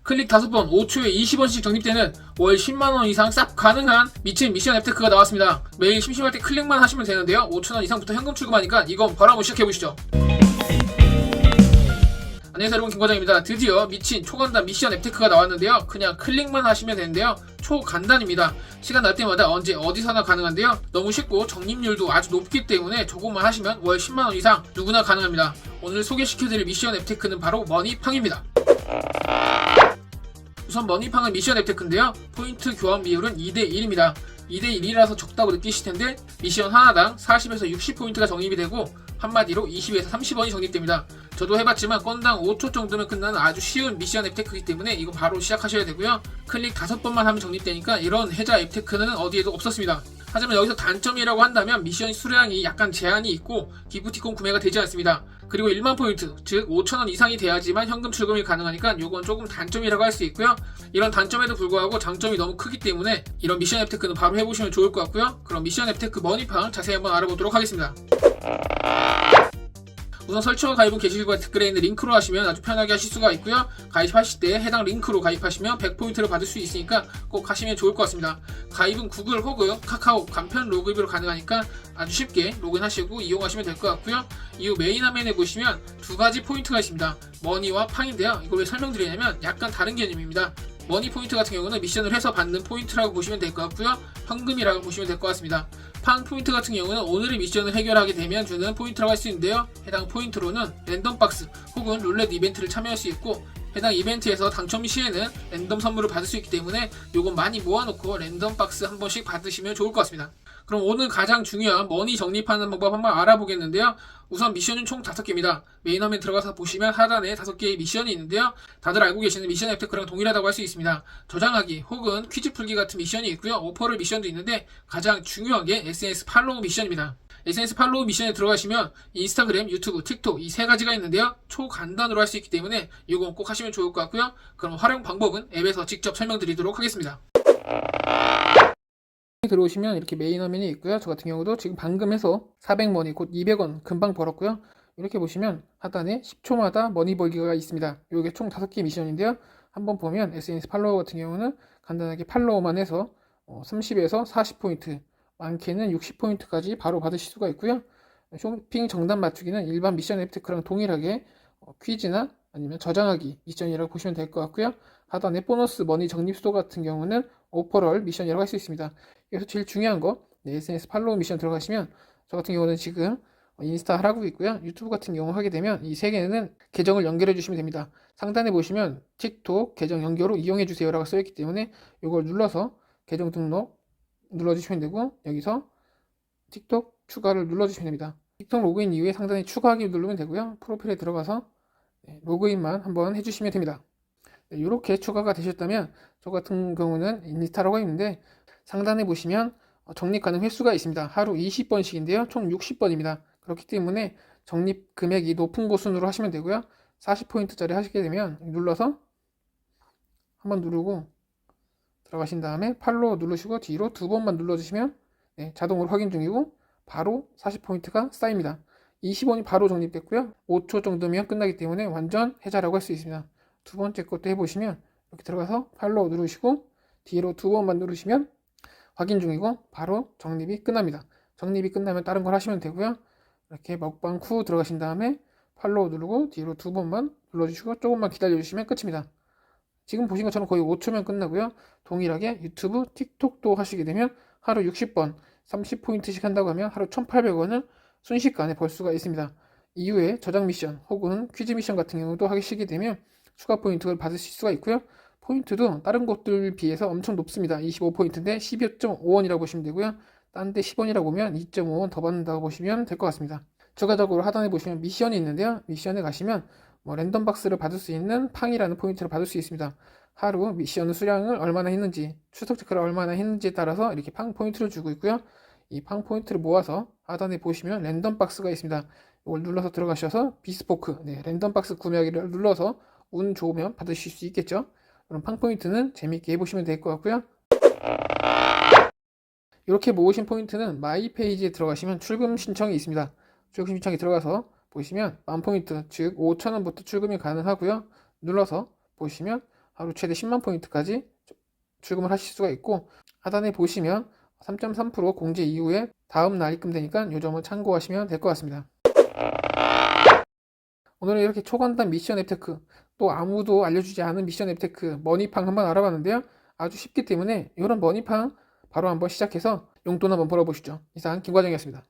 클릭 5번 5초에 20원씩 적립되는 월 10만원 이상 쌉 가능한 미친 미션 앱테크가 나왔습니다. 매일 심심할 때 클릭만 하시면 되는데요. 5천원 이상부터 현금 출금하니까 이건 바로 한번 시작해보시죠. 안녕하세요 여러분, 김과장입니다. 드디어 미친 초간단 미션 앱테크가 나왔는데요. 그냥 클릭만 하시면 되는데요. 초간단입니다. 시간 날 때마다 언제 어디서나 가능한데요. 너무 쉽고 적립률도 아주 높기 때문에 조금만 하시면 월 10만원 이상 누구나 가능합니다. 오늘 소개시켜드릴 미션 앱테크는 바로 머니팡입니다. 우선 머니팡은 미션 앱테크인데요. 포인트 교환 비율은 2대1입니다. 2대1이라서 적다고 느끼실 텐데 미션 하나당 40에서 60포인트가 적립이 되고 한마디로 20에서 30원이 적립됩니다. 저도 해봤지만 건당 5초 정도면 끝나는 아주 쉬운 미션 앱테크이기 때문에 이거 바로 시작하셔야 되고요. 클릭 5번만 하면 적립되니까 이런 해자 앱테크는 어디에도 없었습니다. 하지만 여기서 단점이라고 한다면 미션 수량이 약간 제한이 있고 기프티콘 구매가 되지 않습니다. 그리고 1만 포인트, 즉 5천원 이상이 돼야지만 현금 출금이 가능하니까 이건 조금 단점이라고 할 수 있고요. 이런 단점에도 불구하고 장점이 너무 크기 때문에 이런 미션 앱테크는 바로 해보시면 좋을 것 같고요. 그럼 미션 앱테크 머니팡 자세히 한번 알아보도록 하겠습니다. 우선 설치와 가입은 게시글과 댓글에 있는 링크로 하시면 아주 편하게 하실 수가 있고요. 가입하실 때 해당 링크로 가입하시면 100포인트를 받을 수 있으니까 꼭 하시면 좋을 것 같습니다. 가입은 구글 혹은 카카오 간편 로그인으로 가능하니까 아주 쉽게 로그인하시고 이용하시면 될 것 같고요. 이후 메인 화면에 보시면 두 가지 포인트가 있습니다. 머니와 팡인데요. 이걸 왜 설명드리냐면 약간 다른 개념입니다. 머니 포인트 같은 경우는 미션을 해서 받는 포인트라고 보시면 될 것 같고요. 현금이라고 보시면 될 것 같습니다. 팡 포인트 같은 경우는 오늘의 미션을 해결하게 되면 주는 포인트라고 할 수 있는데요. 해당 포인트로는 랜덤박스 혹은 룰렛 이벤트를 참여할 수 있고 해당 이벤트에서 당첨 시에는 랜덤 선물을 받을 수 있기 때문에 요건 많이 모아놓고 랜덤박스 한 번씩 받으시면 좋을 것 같습니다. 그럼 오늘 가장 중요한 머니 적립하는 방법 한번 알아보겠는데요. 우선 미션은 총 5개입니다. 메인 화면 들어가서 보시면 하단에 5개의 미션이 있는데요. 다들 알고 계시는 미션 앱테크랑 동일하다고 할 수 있습니다. 저장하기 혹은 퀴즈 풀기 같은 미션이 있고요. 오퍼럴 미션도 있는데 가장 중요한 게 SNS 팔로우 미션입니다. SNS 팔로우 미션에 들어가시면 인스타그램, 유튜브, 틱톡 이 3가지가 있는데요. 초간단으로 할 수 있기 때문에 이건 꼭 하시면 좋을 것 같고요. 그럼 활용 방법은 앱에서 직접 설명드리도록 하겠습니다. 들어오시면 이렇게 메인 화면이 있고요. 저 같은 경우도 지금 방금 해서 400머니 곧 200원 금방 벌었고요. 이렇게 보시면 하단에 10초마다 머니 벌기가 있습니다. 이게 총 5개 미션인데요. 한번 보면 SNS 팔로워 같은 경우는 간단하게 팔로워만 해서 30에서 40포인트, 많게는 60포인트까지 바로 받으실 수가 있고요. 쇼핑 정답 맞추기는 일반 미션 앱테크랑 동일하게 퀴즈나 아니면 저장하기 미션이라고 보시면 될 것 같고요. 하단에 보너스 머니 적립소 같은 경우는 오퍼럴 미션이라고 할 수 있습니다. 여기서 제일 중요한 거 SNS 팔로우 미션 들어가시면 저 같은 경우는 지금 인스타 하고 있고요. 유튜브 같은 경우 하게 되면 이 3개는 계정을 연결해 주시면 됩니다. 상단에 보시면 틱톡 계정 연결 후 이용해 주세요 라고 써있기 때문에 이걸 눌러서 계정 등록 눌러주시면 되고 여기서 틱톡 추가를 눌러주시면 됩니다. 틱톡 로그인 이후에 상단에 추가하기 누르면 되고요. 프로필에 들어가서 로그인만 한번 해주시면 됩니다. 이렇게 추가가 되셨다면 저 같은 경우는 인스타라고 있는데 상단에 보시면 적립 가능 횟수가 있습니다. 하루 20번씩인데요. 총 60번입니다. 그렇기 때문에 적립 금액이 높은 곳순으로 하시면 되고요. 40포인트짜리 하시게 되면 눌러서 한번 누르고 들어가신 다음에 팔로우 누르시고 뒤로 2번만 눌러주시면 자동으로 확인 중이고 바로 40포인트가 쌓입니다. 20원이 바로 적립됐고요. 5초 정도면 끝나기 때문에 완전 해자라고 할 수 있습니다. 두 번째 것도 해보시면 이렇게 들어가서 팔로우 누르시고 뒤로 2번만 누르시면 확인 중이고 바로 적립이 끝납니다. 적립이 끝나면 다른 걸 하시면 되고요. 이렇게 먹방 후 들어가신 다음에 팔로우 누르고 뒤로 2번만 눌러주시고 조금만 기다려주시면 끝입니다. 지금 보신 것처럼 거의 5초면 끝나고요. 동일하게 유튜브, 틱톡도 하시게 되면 하루 60번, 30포인트씩 한다고 하면 하루 1,800원을 순식간에 벌 수가 있습니다. 이후에 저장 미션 혹은 퀴즈 미션 같은 경우도 하시게 되면 추가 포인트를 받으실 수가 있고요. 포인트도 다른 곳들 비해서 엄청 높습니다. 25포인트인데 12.5원이라고 보시면 되고요. 딴 데 10원이라고 보면 2.5원 더 받는다고 보시면 될 것 같습니다. 추가적으로 하단에 보시면 미션이 있는데요. 미션에 가시면 랜덤 박스를 받을 수 있는 팡이라는 포인트를 받을 수 있습니다. 하루 미션 수량을 얼마나 했는지, 추석 체크를 얼마나 했는지에 따라서 이렇게 팡 포인트를 주고 있고요. 이 팡 포인트를 모아서 하단에 보시면 랜덤 박스가 있습니다. 이걸 눌러서 들어가셔서 비스포크, 랜덤 박스 구매하기를 눌러서 운 좋으면 받으실 수 있겠죠. 그럼 팡 포인트는 재밌게 해보시면 될 것 같고요. 이렇게 모으신 포인트는 마이 페이지에 들어가시면 출금 신청이 있습니다. 출금 신청에 들어가서 보시면 1000포인트, 즉 5,000원부터 출금이 가능하고요. 눌러서 보시면 하루 최대 10만 포인트까지 출금을 하실 수가 있고, 하단에 보시면 3.3% 공제 이후에 다음 날 입금되니까 이 점을 참고하시면 될 것 같습니다. 오늘은 이렇게 초간단 미션 앱테크, 또 아무도 알려주지 않은 미션 앱테크 머니팡 한번 알아봤는데요. 아주 쉽기 때문에 이런 머니팡 바로 한번 시작해서 용돈 한번 벌어보시죠. 이상 김과장이었습니다.